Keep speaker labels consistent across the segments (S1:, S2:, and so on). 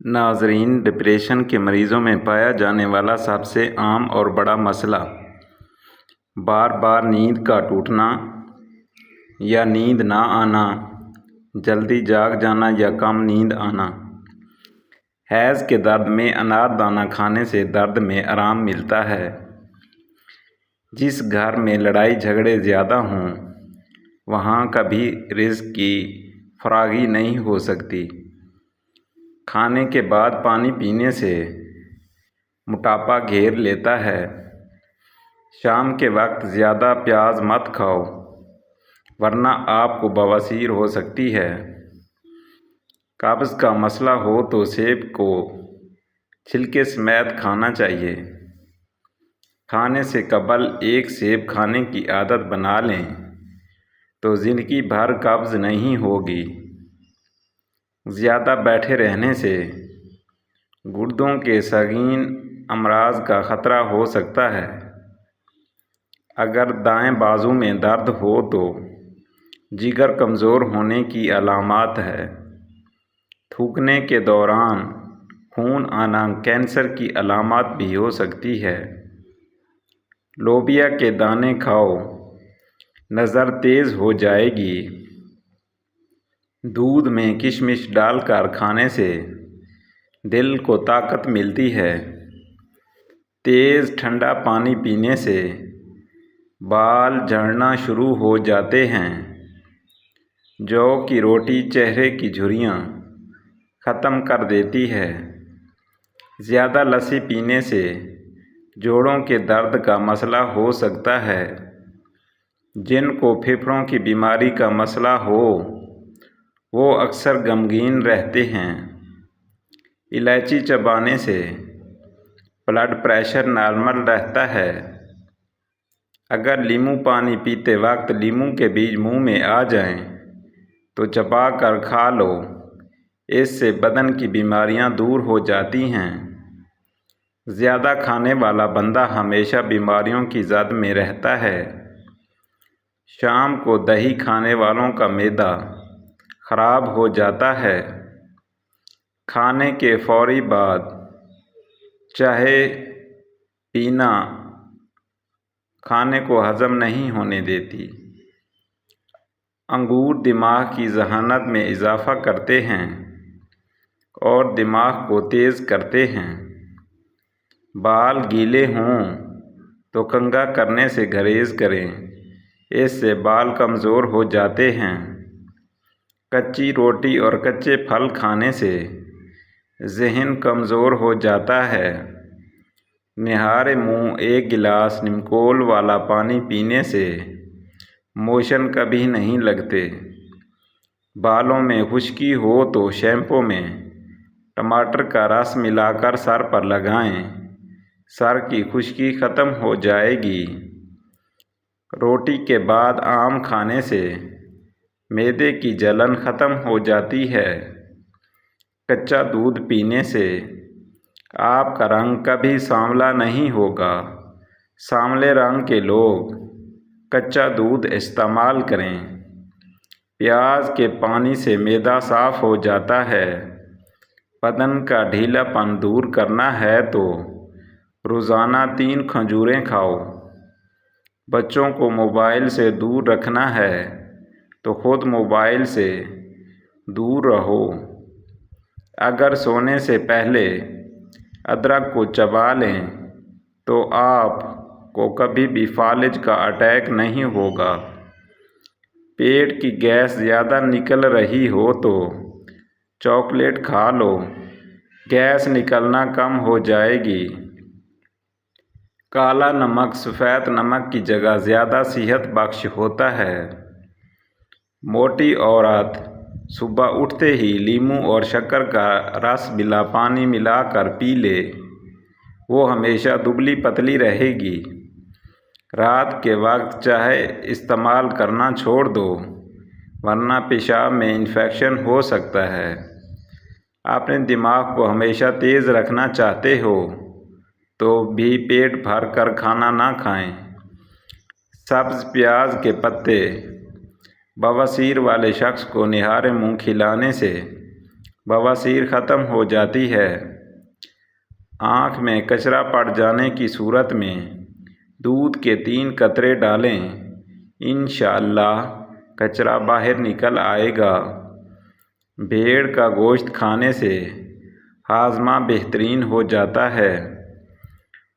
S1: ناظرین، ڈپریشن کے مریضوں میں پایا جانے والا سب سے عام اور بڑا مسئلہ بار بار نیند کا ٹوٹنا یا نیند نہ آنا، جلدی جاگ جانا یا کم نیند آنا۔ حیض کے درد میں انار دانہ کھانے سے درد میں آرام ملتا ہے۔ جس گھر میں لڑائی جھگڑے زیادہ ہوں وہاں کبھی رزق کی فراگی نہیں ہو سکتی۔ کھانے کے بعد پانی پینے سے موٹاپا گھیر لیتا ہے۔ شام کے وقت زیادہ پیاز مت کھاؤ ورنہ آپ کو بواسیر ہو سکتی ہے۔ قبض کا مسئلہ ہو تو سیب کو چھلکے سمیت کھانا چاہیے۔ کھانے سے قبل ایک سیب کھانے کی عادت بنا لیں تو زندگی بھر قبض نہیں ہوگی۔ زیادہ بیٹھے رہنے سے گردوں کے سنگین امراض کا خطرہ ہو سکتا ہے۔ اگر دائیں بازو میں درد ہو تو جگر کمزور ہونے کی علامات ہے۔ تھوکنے کے دوران خون آنا کینسر کی علامات بھی ہو سکتی ہے۔ لوبیا کے دانے کھاؤ، نظر تیز ہو جائے گی۔ دودھ میں کشمش ڈال کر کھانے سے دل کو طاقت ملتی ہے۔ تیز ٹھنڈا پانی پینے سے بال جھڑنا شروع ہو جاتے ہیں۔ جو کی روٹی چہرے کی جھریاں ختم کر دیتی ہے۔ زیادہ لسی پینے سے جوڑوں کے درد کا مسئلہ ہو سکتا ہے۔ جن کو پھیپھڑوں کی بیماری کا مسئلہ ہو وہ اکثر غمگین رہتے ہیں۔ الائچی چبانے سے بلڈ پریشر نارمل رہتا ہے۔ اگر لیموں پانی پیتے وقت لیموں کے بیج منہ میں آ جائیں تو چبا کر کھا لو، اس سے بدن کی بیماریاں دور ہو جاتی ہیں۔ زیادہ کھانے والا بندہ ہمیشہ بیماریوں کی زد میں رہتا ہے۔ شام کو دہی کھانے والوں کا معدہ خراب ہو جاتا ہے۔ کھانے کے فوری بعد چائے پینا کھانے کو ہضم نہیں ہونے دیتی۔ انگور دماغ کی ذہانت میں اضافہ کرتے ہیں اور دماغ کو تیز کرتے ہیں۔ بال گیلے ہوں تو کنگھا کرنے سے گریز کریں، اس سے بال کمزور ہو جاتے ہیں۔ کچی روٹی اور کچے پھل کھانے سے ذہن کمزور ہو جاتا ہے۔ نہارے منہ ایک گلاس نمکول والا پانی پینے سے موشن کبھی نہیں لگتے۔ بالوں میں خشکی ہو تو شیمپو میں ٹماٹر کا رس ملا کر سر پر لگائیں، سر کی خشکی ختم ہو جائے گی۔ روٹی کے بعد آم کھانے سے معدے کی جلن ختم ہو جاتی ہے۔ کچا دودھ پینے سے آپ کا رنگ کبھی سانولا نہیں ہوگا۔ سانولے رنگ کے لوگ کچا دودھ استعمال کریں۔ پیاز کے پانی سے معدہ صاف ہو جاتا ہے۔ بدن کا ڈھیلا پن دور کرنا ہے تو روزانہ 3 کھجوریں کھاؤ۔ بچوں کو موبائل سے دور رکھنا ہے تو خود موبائل سے دور رہو۔ اگر سونے سے پہلے ادرک کو چبا لیں تو آپ کو کبھی بھی فالج کا اٹیک نہیں ہوگا۔ پیٹ کی گیس زیادہ نکل رہی ہو تو چاکلیٹ کھا لو، گیس نکلنا کم ہو جائے گی۔ کالا نمک سفید نمک کی جگہ زیادہ صحت بخش ہوتا ہے۔ موٹی عورت صبح اٹھتے ہی لیموں اور شکر کا رس بلا پانی ملا کر پی لے، وہ ہمیشہ دبلی پتلی رہے گی۔ رات کے وقت چائے استعمال کرنا چھوڑ دو ورنہ پیشاب میں انفیکشن ہو سکتا ہے۔ اپنے دماغ کو ہمیشہ تیز رکھنا چاہتے ہو تو بھی پیٹ بھر کر کھانا نہ کھائیں۔ سبز پیاز کے پتے بواسیر والے شخص کو نہارے منہ کھلانے سے بواسیر ختم ہو جاتی ہے۔ آنکھ میں کچرا پڑ جانے کی صورت میں دودھ کے 3 قطرے ڈالیں، انشاءاللہ کچرا باہر نکل آئے گا۔ بھیڑ کا گوشت کھانے سے ہاضمہ بہترین ہو جاتا ہے۔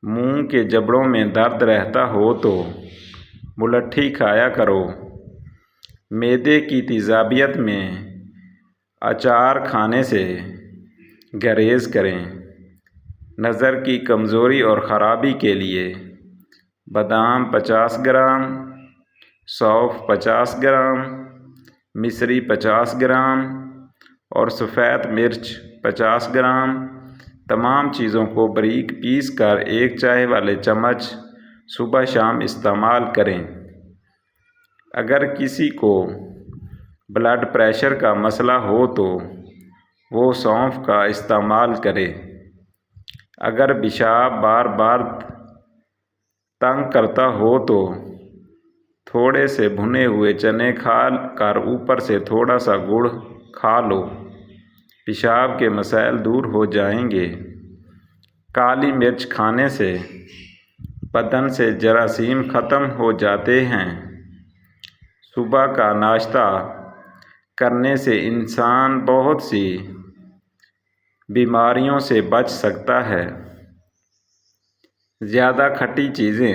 S1: منہ کے جبڑوں میں درد رہتا ہو تو ملٹھی کھایا کرو۔ معدے کی تیزابیت میں اچار کھانے سے گریز کریں۔ نظر کی کمزوری اور خرابی کے لیے بادام 50 گرام، سونف 50 گرام، مصری 50 گرام اور سفید مرچ 50 گرام، تمام چیزوں کو باریک پیس کر 1 چائے والے چمچ صبح شام استعمال کریں۔ اگر کسی کو بلڈ پریشر کا مسئلہ ہو تو وہ سونف کا استعمال کرے۔ اگر پیشاب بار بار تنگ کرتا ہو تو تھوڑے سے بھنے ہوئے چنے کھا کر اوپر سے تھوڑا سا گڑ کھا لو، پیشاب کے مسائل دور ہو جائیں گے۔ کالی مرچ کھانے سے بدن سے جراثیم ختم ہو جاتے ہیں۔ صبح کا ناشتہ کرنے سے انسان بہت سی بیماریوں سے بچ سکتا ہے۔ زیادہ کھٹی چیزیں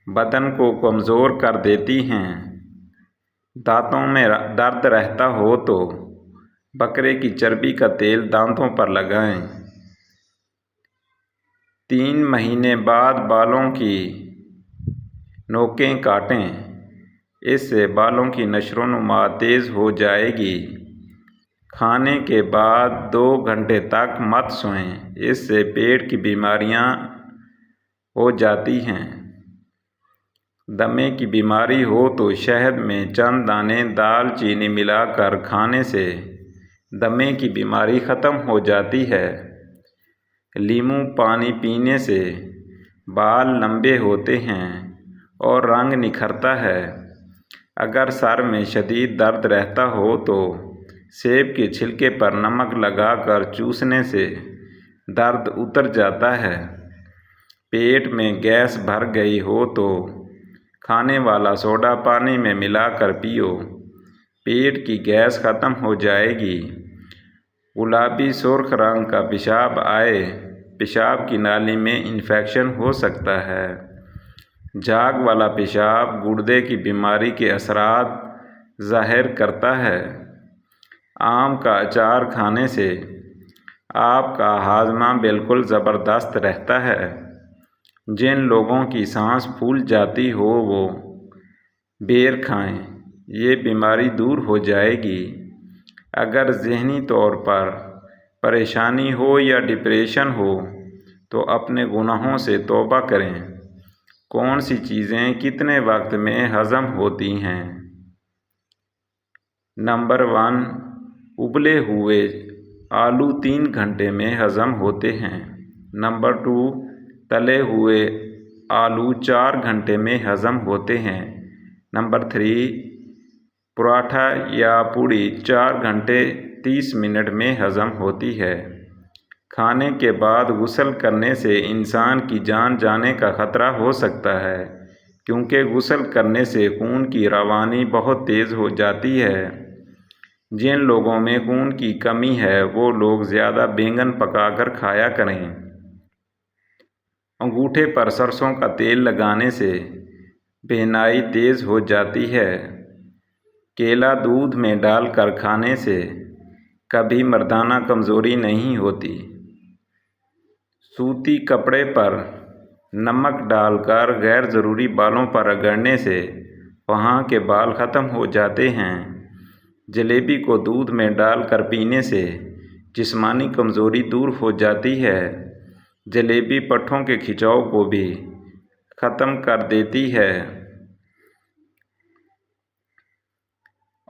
S1: بدن کو کمزور کر دیتی ہیں۔ دانتوں میں درد رہتا ہو تو بکرے کی چربی کا تیل دانتوں پر لگائیں۔ 3 مہینے بعد بالوں کی نوکیں کاٹیں، اس سے بالوں کی نشو و نما تیز ہو جائے گی۔ کھانے کے بعد 2 گھنٹے تک مت سوئیں، اس سے پیٹ کی بیماریاں ہو جاتی ہیں۔ دمے کی بیماری ہو تو شہد میں چند دانے دال چینی ملا کر کھانے سے دمے کی بیماری ختم ہو جاتی ہے۔ لیموں پانی پینے سے بال لمبے ہوتے ہیں اور رنگ نکھرتا ہے۔ اگر سر میں شدید درد رہتا ہو تو سیب کے چھلکے پر نمک لگا کر چوسنے سے درد اتر جاتا ہے۔ پیٹ میں گیس بھر گئی ہو تو کھانے والا سوڈا پانی میں ملا کر پیو، پیٹ کی گیس ختم ہو جائے گی۔ گلابی سرخ رنگ کا پیشاب آئے، پیشاب کی نالی میں انفیکشن ہو سکتا ہے۔ جھاگ والا پیشاب گردے کی بیماری کے اثرات ظاہر کرتا ہے۔ آم کا اچار کھانے سے آپ کا ہاضمہ بالکل زبردست رہتا ہے۔ جن لوگوں کی سانس پھول جاتی ہو وہ بیر کھائیں، یہ بیماری دور ہو جائے گی۔ اگر ذہنی طور پر پریشانی ہو یا ڈپریشن ہو تو اپنے گناہوں سے توبہ کریں۔ کون سی چیزیں کتنے وقت میں ہضم ہوتی ہیں؟ نمبر 1، ابلے ہوئے آلو 3 گھنٹے میں ہضم ہوتے ہیں۔ نمبر 2، تلے ہوئے آلو 4 گھنٹے میں ہضم ہوتے ہیں۔ نمبر 3، پراٹھا یا پوڑی 4 گھنٹے 30 منٹ میں ہضم ہوتی ہے۔ کھانے کے بعد غسل کرنے سے انسان کی جان جانے کا خطرہ ہو سکتا ہے، کیونکہ غسل کرنے سے خون کی روانی بہت تیز ہو جاتی ہے۔ جن لوگوں میں خون کی کمی ہے وہ لوگ زیادہ بینگن پکا کر کھایا کریں۔ انگوٹھے پر سرسوں کا تیل لگانے سے بینائی تیز ہو جاتی ہے۔ کیلا دودھ میں ڈال کر کھانے سے کبھی مردانہ کمزوری نہیں ہوتی۔ سوتی کپڑے پر نمک ڈال کر غیر ضروری بالوں پر رگڑنے سے وہاں کے بال ختم ہو جاتے ہیں۔ جلیبی کو دودھ میں ڈال کر پینے سے جسمانی کمزوری دور ہو جاتی ہے۔ جلیبی پٹھوں کے کھچاؤ کو بھی ختم کر دیتی ہے۔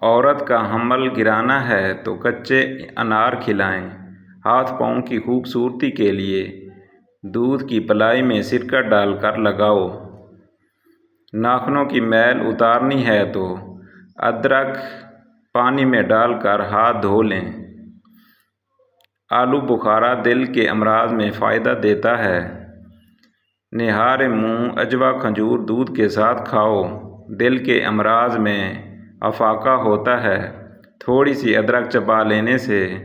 S1: عورت کا حمل گرانا ہے تو کچے انار کھلائیں۔ ہاتھ پاؤں کی خوبصورتی کے لیے دودھ کی پلائی میں سرکہ ڈال کر لگاؤ۔ ناخنوں کی میل اتارنی ہے تو ادرک پانی میں ڈال کر ہاتھ دھو لیں۔ آلو بخارا دل کے امراض میں فائدہ دیتا ہے۔ نہار منہ اجوا کھجور دودھ کے ساتھ کھاؤ، دل کے امراض میں افاقہ ہوتا ہے۔ تھوڑی سی ادرک چبا لینے سے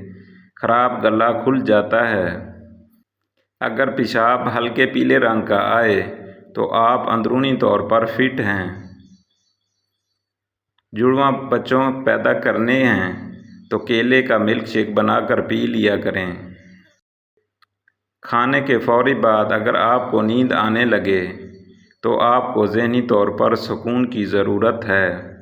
S1: خراب گلا کھل جاتا ہے۔ اگر پیشاب ہلکے پیلے رنگ کا آئے تو آپ اندرونی طور پر فٹ ہیں۔ جڑواں بچوں پیدا کرنے ہیں تو کیلے کا ملک شیک بنا کر پی لیا کریں۔ کھانے کے فوری بعد اگر آپ کو نیند آنے لگے تو آپ کو ذہنی طور پر سکون کی ضرورت ہے۔